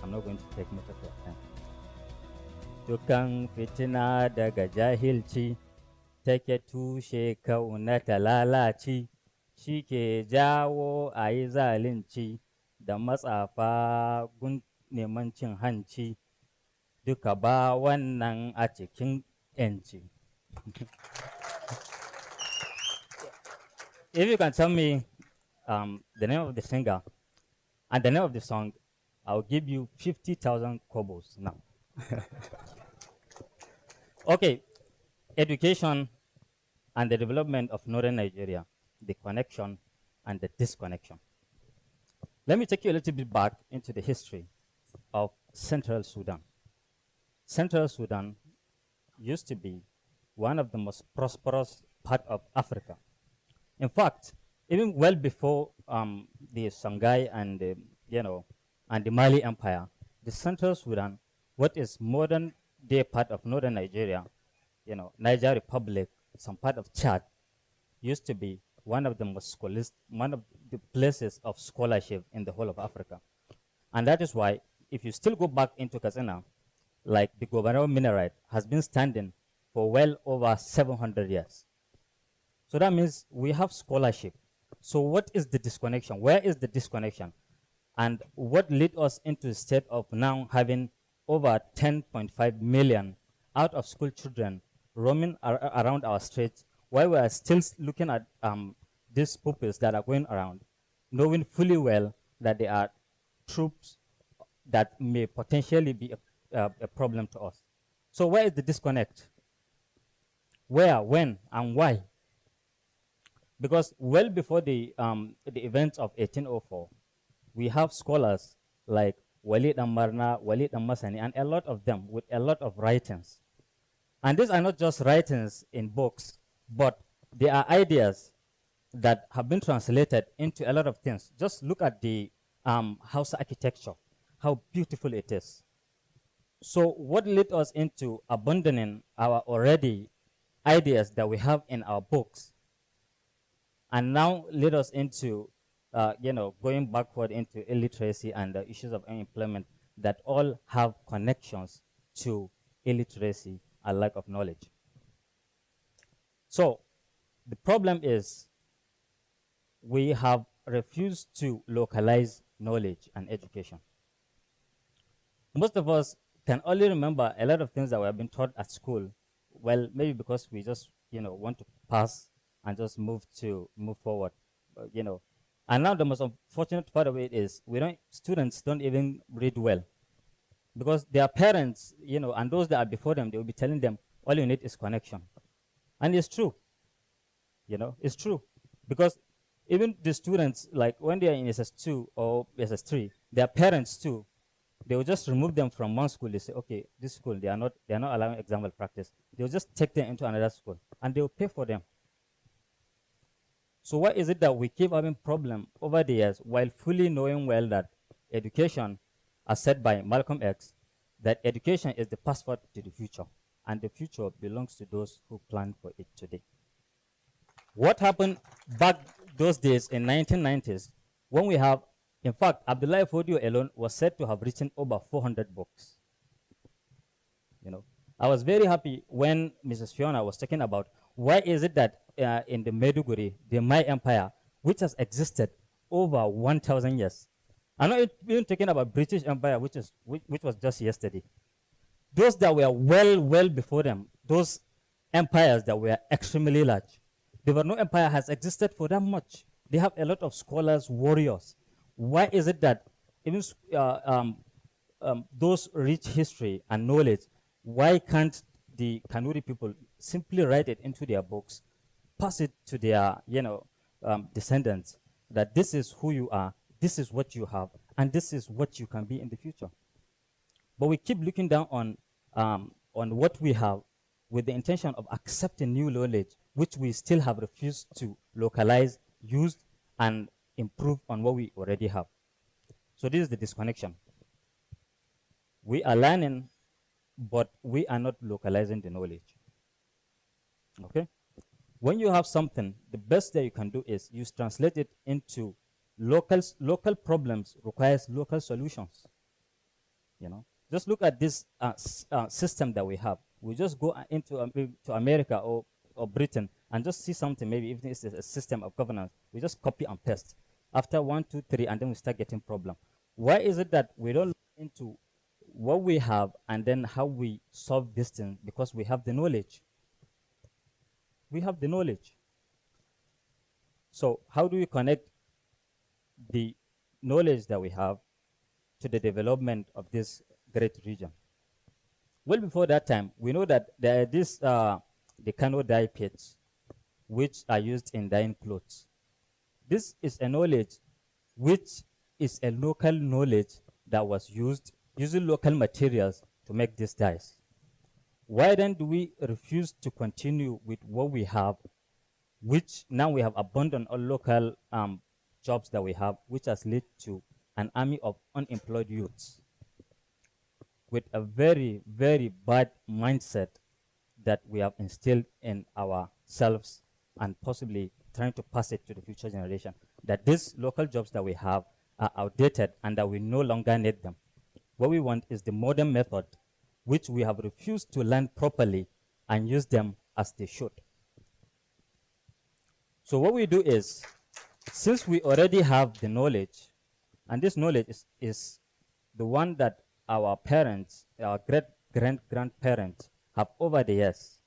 I'm not going to take much of your time. Dukan fitina daga jahilci, take tushe kauna ta lalaci, shi ke jawo a yi zalunci da matsafa gun neman cin hanci, duka ba wannan a cikin 'yanci. If you can tell me the name of the singer and the name of the song, I'll give you 50,000 kobos now. Okay, education and the development of northern Nigeria, the connection and the disconnection. Let me take you a little bit back into the history of Central Sudan. Central Sudan used to be one of the most prosperous part of Africa. In fact, even well before the Songhai and the, and the Mali Empire, the Central Sudan, what is modern day part of northern Nigeria, Niger Republic, some part of Chad, used to be one of the most one of the places of scholarship in the whole of Africa. And that is why, if you still go back into Katsina, like the Governor Minaret has been standing for well over 700 years. So that means we have scholarship. So what is the disconnection? Where is the disconnection? And what led us into a state of now having over 10.5 million out of school children roaming around our streets, while we are still looking at these pupils that are going around, knowing fully well that they are troops that may potentially be a problem to us. So where is the disconnect? Where, when, and why? Because well before the events of 1804, we have scholars like Walid Amarna, Walid Masani, and a lot of them with a lot of writings. And these are not just writings in books, but they are ideas that have been translated into a lot of things. Just look at the house architecture, how beautiful it is. So what led us into abandoning our already ideas that we have in our books, and now led us into going backward into illiteracy and the issues of unemployment that all have connections to illiteracy and lack of knowledge. So the problem is we have refused to localize knowledge and education. Most of us can only remember a lot of things that we have been taught at school. Well, maybe because we just want to pass and just move forward, And now the most unfortunate part of it is students don't even read well, because their parents, and those that are before them, they will be telling them all you need is connection, and it's true. It's true, because even the students, like when they are in SS2 or SS3, their parents too, they will just remove them from one school. They say, okay, this school they are not allowing exam malpractice. They will just take them into another school, and they will pay for them. So why is it that we keep having problem over the years while fully knowing well that education, as said by Malcolm X, that education is the passport to the future, and the future belongs to those who plan for it today. What happened back those days in 1990s when we have, in fact, Abdulbaqi Fodio alone was said to have written over 400 books. I was very happy when Mrs. Fiona was talking about why is it that in the Meduguri, the Mai Empire, which has existed over 1,000 years. I'm not even talking about British Empire, which was just yesterday. Those that were well before them, those empires that were extremely large. There were no empire has existed for that much. They have a lot of scholars, warriors. Why is it that even those rich history and knowledge, why can't the Kanuri people simply write it into their books, pass it to their descendants, that this is who you are, this is what you have, and this is what you can be in the future? But we keep looking down on what we have with the intention of accepting new knowledge, which we still have refused to localize, use, and improve on what we already have. So this is the disconnection. We are learning, but we are not localizing the knowledge. Okay? When you have something, the best that you can do is you translate it into local problems requires local solutions. You know, just look at this system that we have. We just go into to America or Britain and just see something. Maybe if it's a system of governance, we just copy and paste. After 1, 2, 3, and then we start getting problem. Why is it that we don't look into what we have and then how we solve this thing? Because we have the knowledge. We have the knowledge. So how do we connect the knowledge that we have to the development of this great region? Well, before that time, we know that there are these the cano dye pits, which are used in dyeing clothes. This is a knowledge which is a local knowledge that was used using local materials to make these dyes. Why then do we refuse to continue with what we have, which now we have abandoned all local jobs that we have, which has led to an army of unemployed youths with a very, very bad mindset that we have instilled in ourselves and possibly trying to pass it to the future generation, that these local jobs that we have are outdated and that we no longer need them. What we want is the modern method, which we have refused to learn properly and use them as they should. So what we do is, since we already have the knowledge, and this knowledge is the one that our parents, our great-grandparents have over the years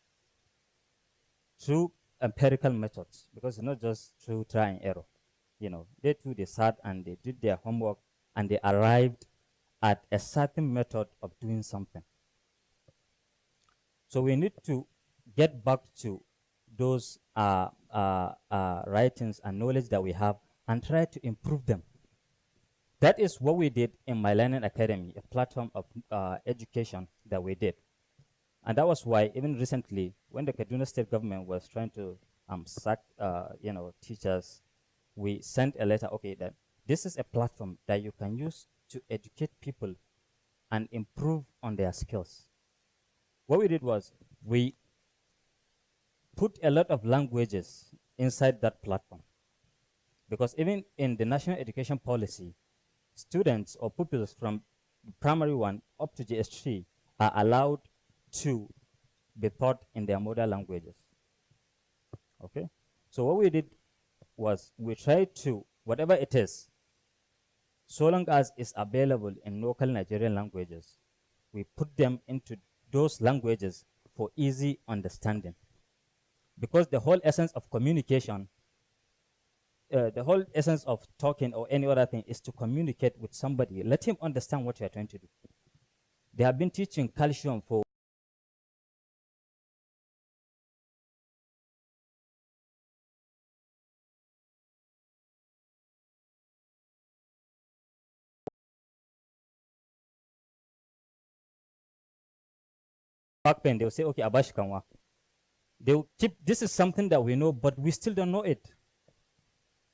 through empirical methods, because it's not just through try and error. You know, they too, they sat and they did their homework and they arrived at a certain method of doing something. So we need to get back to those writings and knowledge that we have and try to improve them. That is what we did in My Learning Academy, a platform of education that we did. And that was why even recently, when the Kaduna State government was trying to sack teachers, we sent a letter, okay, that this is a platform that you can use to educate people and improve on their skills. What we did was we put a lot of languages inside that platform, because even in the national education policy, students or pupils from primary 1 up to JS3 are allowed to be taught in their mother languages. Okay, so what we did was we tried to, whatever it is, so long as it's available in local Nigerian languages, we put them into those languages for easy understanding. Because the whole essence of communication, the whole essence of talking or any other thing is to communicate with somebody. Let him understand what you're trying to do. They have been teaching calcium for back pain. They'll say, okay, Abash Kanwa. They'll keep, this is something that we know, but we still don't know it.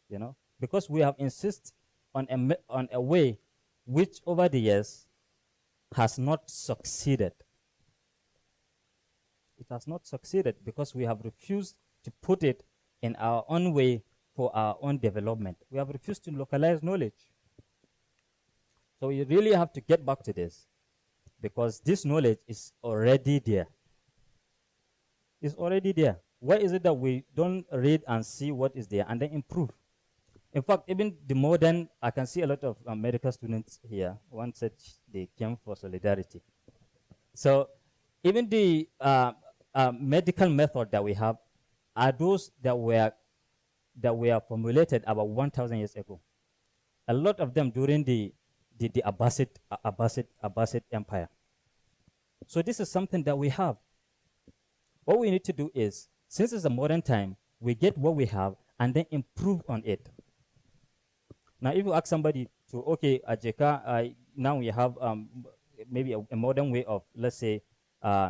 You know, because we have insisted on a way which over the years has not succeeded. It has not succeeded because we have refused to put it in our own way for our own development. We have refused to localize knowledge. So you really have to get back to this, because this knowledge is already there. It's already there. Why is it that we don't read and see what is there and then improve? In fact, even the modern, I can see a lot of medical students here. One said they came for solidarity. So even the medical method that we have are those that were formulated about 1,000 years ago. A lot of them during the Abbasid Empire. So this is something that we have. What we need to do is, since it's a modern time, we get what we have and then improve on it. Now, if you ask somebody to, okay, Ajeka, now we have maybe a modern way of, let's say,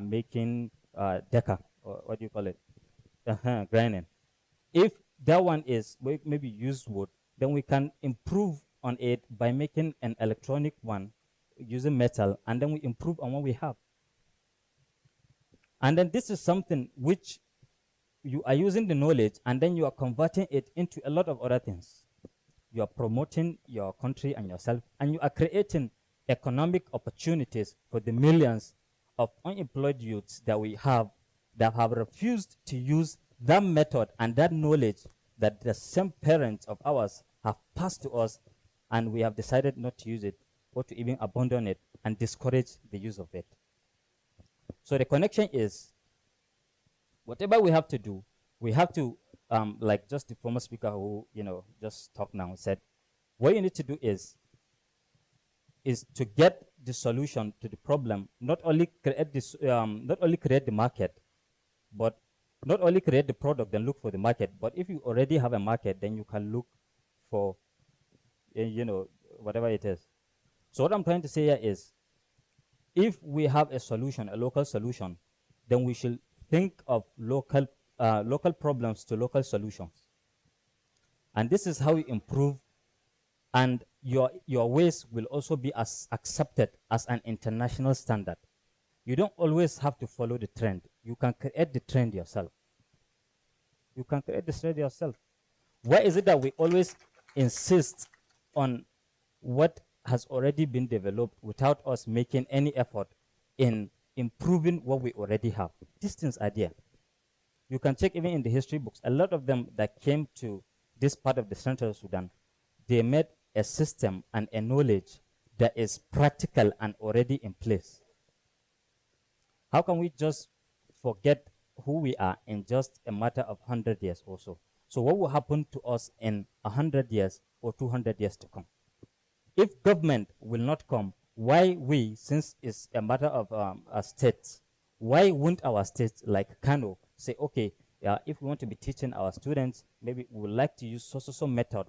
making deca, or what do you call it? Grinding. If that one is maybe use wood, then we can improve on it by making an electronic one using metal, and then we improve on what we have. And then this is something which you are using the knowledge, and then you are converting it into a lot of other things. You are promoting your country and yourself, and you are creating economic opportunities for the millions of unemployed youths that we have that have refused to use that method and that knowledge that the same parents of ours have passed to us, and we have decided not to use it or to even abandon it and discourage the use of it. So the connection is, whatever we have to do, we have to, like just the former speaker who, just talked now said, what you need to do is to get the solution to the problem, not only create this, not only create the market, but not only create the product and look for the market, but if you already have a market, then you can look for, whatever it is. So what I'm trying to say here is, if we have a solution, a local solution, then we should think of local problems to local solutions. And this is how you improve, and your ways will also be as accepted as an international standard. You don't always have to follow the trend. You can create the trend yourself. You can create the trend yourself. Why is it that we always insist on what has already been developed without us making any effort in improving what we already have? These things are there. You can check even in the history books. A lot of them that came to this part of the Central Sudan, they made a system and a knowledge that is practical and already in place. How can we just forget who we are in just a matter of 100 years or so? So what will happen to us in 100 years or 200 years to come? If government will not come, why we, since it's a matter of a state, why won't our states like Kano say, okay, if we want to be teaching our students, maybe we would like to use so method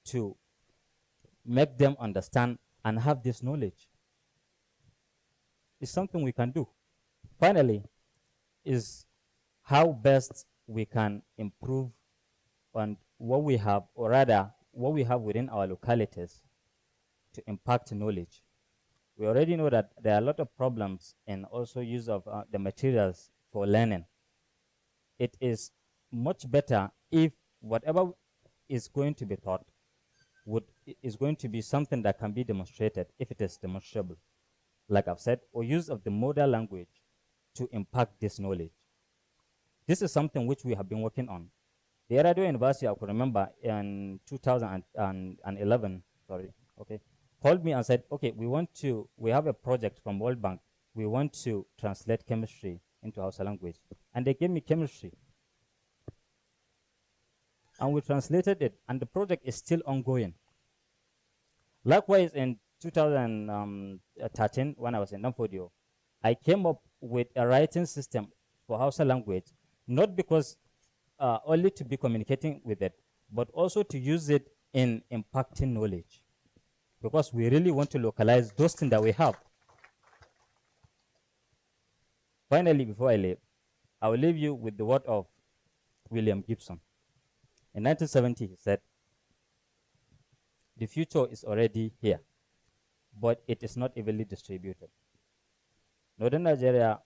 to make them understand and have this knowledge? It's something we can do. Finally, is how best we can improve on what we have, or rather, what we have within our localities to impact knowledge. We already know that there are a lot of problems in also use of the materials for learning. It is much better if whatever is going to be taught is going to be something that can be demonstrated, if it is demonstrable, like I've said, or use of the modern language to impact this knowledge. This is something which we have been working on. The Radio University, I could remember, in 2011, called me and said, okay, we have a project from World Bank. We want to translate chemistry into Hausa language. And they gave me chemistry. And we translated it, and the project is still ongoing. Likewise, in 2013, when I was in Namfodio, I came up with a writing system for Hausa language, not because only to be communicating with it, but also to use it in impacting knowledge, because we really want to localize those things that we have. Finally, before I leave, I will leave you with the word of William Gibson. In 1970, he said, "The future is already here, but it is not evenly distributed." Northern Nigeria,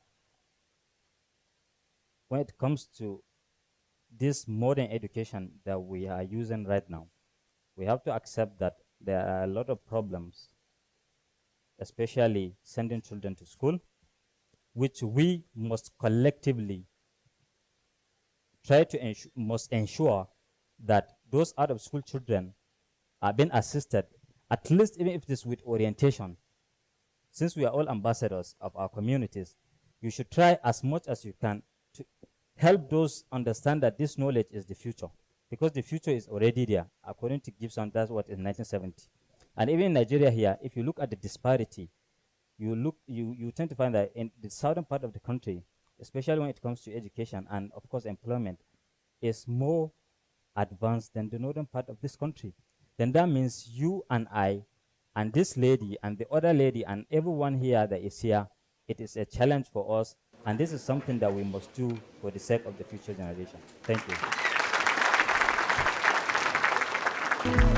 when it comes to this modern education that we are using right now, we have to accept that there are a lot of problems, especially sending children to school, which we must collectively try to ensure that those out of school children are being assisted, at least even if it is with orientation. Since we are all ambassadors of our communities, you should try as much as you can to help those understand that this knowledge is the future, because the future is already there. According to Gibson, that's what in 1970. And even in Nigeria here, if you look at the disparity, you tend to find that in the southern part of the country, especially when it comes to education and of course employment, is more advanced than the northern part of this country. Then that means you and I and this lady and the other lady and everyone here that is here, it is a challenge for us, and this is something that we must do for the sake of the future generation. Thank you.